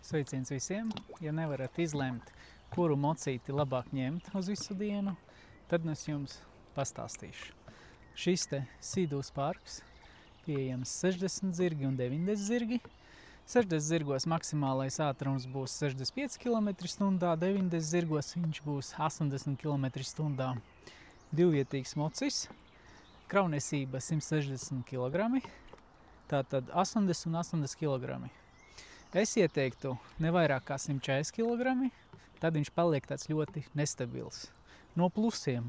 Sveiciens visiem! Ja nevarat izlemt, kuru mocīti labāk ņemt uz visu dienu, tad es jums pastāstīšu. Šis te Sea-Doo Sparks pieejams 60 zirgi un 90 zirgi. 60 zirgos maksimālais ātrums būs 65 km/h, 90 zirgos viņš būs 80 km/h. Divvietīgs mocis, krauniesība 160 kg, tātad 80 kg. Es ieteiktu ne vairāk kā 140 kg, tad viņš paliek tāds ļoti nestabils. No plusiem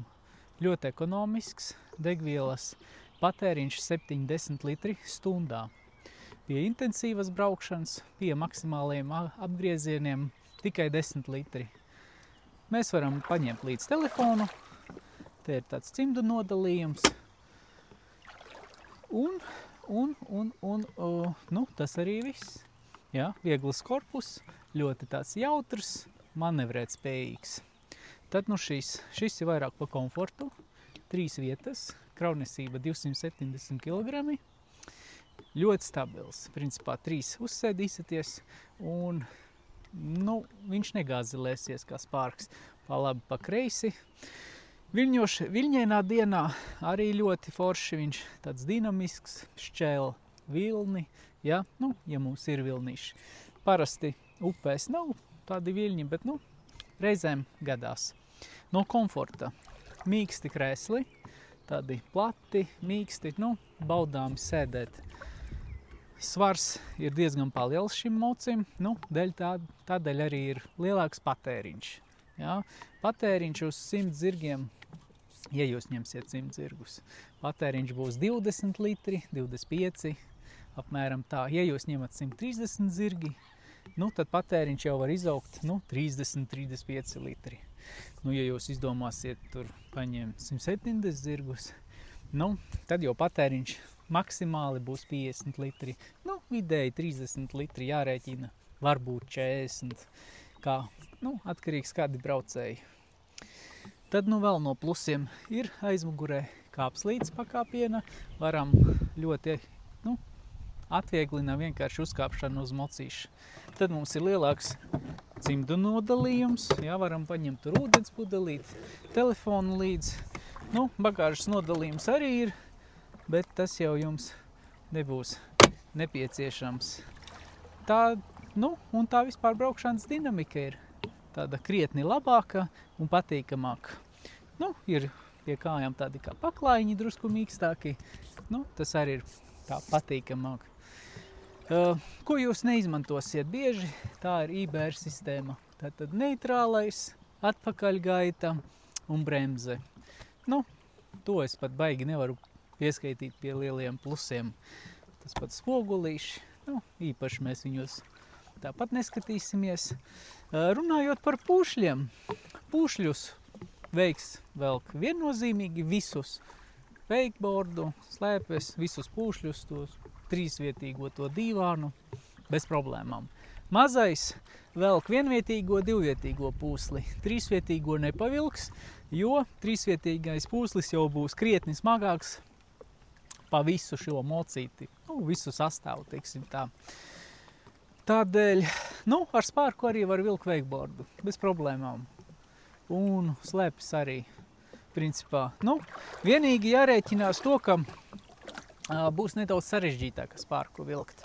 ļoti ekonomisks, degvielas patēriņš 70 litri stundā. Pie intensīvas braukšanas, pie maksimālajiem apgriezieniem tikai 10 litri. Mēs varam paņemt līdz telefonu, te ir tāds cimdu nodalījums. Nu, tas arī viss. Jā, viegls korpus, ļoti tāds jautrs, manevrēt spējīgs. Tad nu šis ir vairāk pa komfortu, 3 vietas, krauniesība 270 kg, ļoti stabils. Principā 3 uzsēdīsieties un viņš negāzilēsies kā Sparks pa labi pa kreisi. Viļņainā dienā arī ļoti forši, viņš tāds dinamisks, šķēl vilni. Ja mums ir vilniši. Parasti upēs nav tādi viļņi, bet reizēm gadās. No komforta mīksti krēsli, tādi plati, mīksti, baudāmi sēdēt. Svars ir diezgan paliels šim mocim, tādēļ arī ir lielāks patēriņš. Ja? Patēriņš uz 100 zirgiem, ja jūs ņemsiet 100 zirgus, patēriņš būs 20 litri, 25 apmēram tā. Ja jūs ņemat 130 zirgi, tad patēriņš jau var izaugt 30-35 litri. Ja jūs izdomāsiet tur paņemt 170 zirgus, tad jau patēriņš maksimāli būs 50 litri. Vidēji 30 litri jārēķina, varbūt 40, kā, atkarīgs kādi braucēji. Tad vēl no plusiem ir aizmugurē kāpslīdes pakāpiena, varam ļoti atvieglina vienkārši uzkāpšanu uz mocīšu. Tad mums ir lielāks cimdu nodalījums, varam paņemt tur ūdens pudelīti, telefonu līdz. Bagāžas nodalījums arī ir, bet tas jau jums nebūs nepieciešams. Tā vispār braukšanas dinamika ir tāda krietni labāka un patīkamāka. Ir pie kājām tādi kā paklājiņi drusku mīkstāki, tas arī ir tā patīkamāk. Ko jūs neizmantosiet bieži, tā ir IBR sistēma. Tātad neitrālais, atpakaļgaita un bremze. To es pat baigi nevaru pieskaitīt pie lieliem plusiem. Tas pat spogulīši, īpaši mēs viņos tāpat neskatīsimies. Runājot par pūšļiem, pūšļus veiks velk viennozīmīgi visus. Wakeboardu, slēpes, visus pūšļus, tos 3-vietīgo to dīvānu, bez problēmām. Mazais velk vienvietīgo, 2-vietīgo pūsli. 3-vietīgo nepavilks, jo 3-vietīgais pūslis jau būs krietni smagāks pa visu šo mocīti, visu sastāvu, teiksim tā. Tādēļ, ar Sparku arī var vilkt wakeboardu, bez problēmām. Un slēpes arī. Principā, vienīgi jārēķinās to, ka būs nedaudz sarežģītāk Sparku vilkt.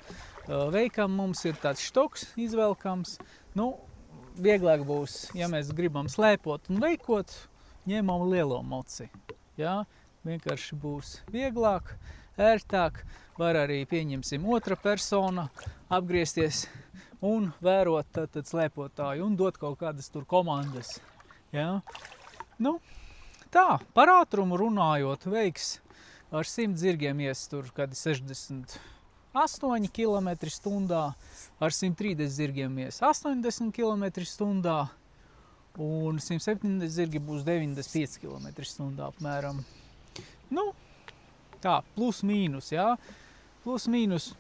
Veikam mums ir tāds štoks izvelkams, vieglāk būs, ja mēs gribam slēpot un veikot, ņemam lielo moci. Ja? Vienkārši būs vieglāk, ērtāk, var arī pieņemsim otra persona, apgriezties un vērot tātad slēpotāju un dot kaut kādas tur komandas. Ja? Tā, par ātrumu runājot, veiks ar 100 zirgiem ies tur kādi 68 km/h, ar 130 zirgiem ies 80 km/h un 170 zirgi būs 95 km/h apmēram. Tā, plus mīnus, jā. Plus mīnus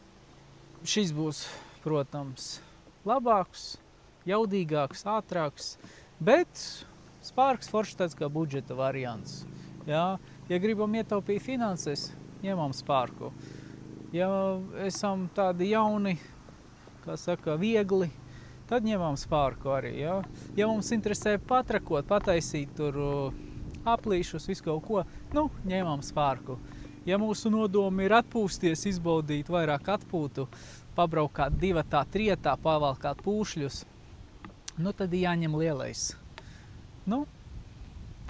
šis būs, protams, labāks, jaudīgāks, ātrāks, bet Sparks forši tāds kā budžeta variants. Ja gribam ietaupīt finanses, ņemam Sparku. Ja esam tādi jauni, kā saka, viegli, tad ņemam spārku arī, ja. Ja mums interesē patrakot, pataisīt tur aplīšus, visu kaut ko, nu, ņemam spārku. Ja mūsu nodomi ir atpūsties, izbaudīt vairāk atpūtu, pabraukāt divatā, trietā, pavalkāt pūšļus, nu, tad jāņem lielais. Nu,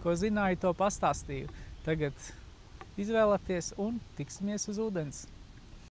ko zināju, to pastāstīju. Tagad izvēlaties un tiksimies uz ūdens.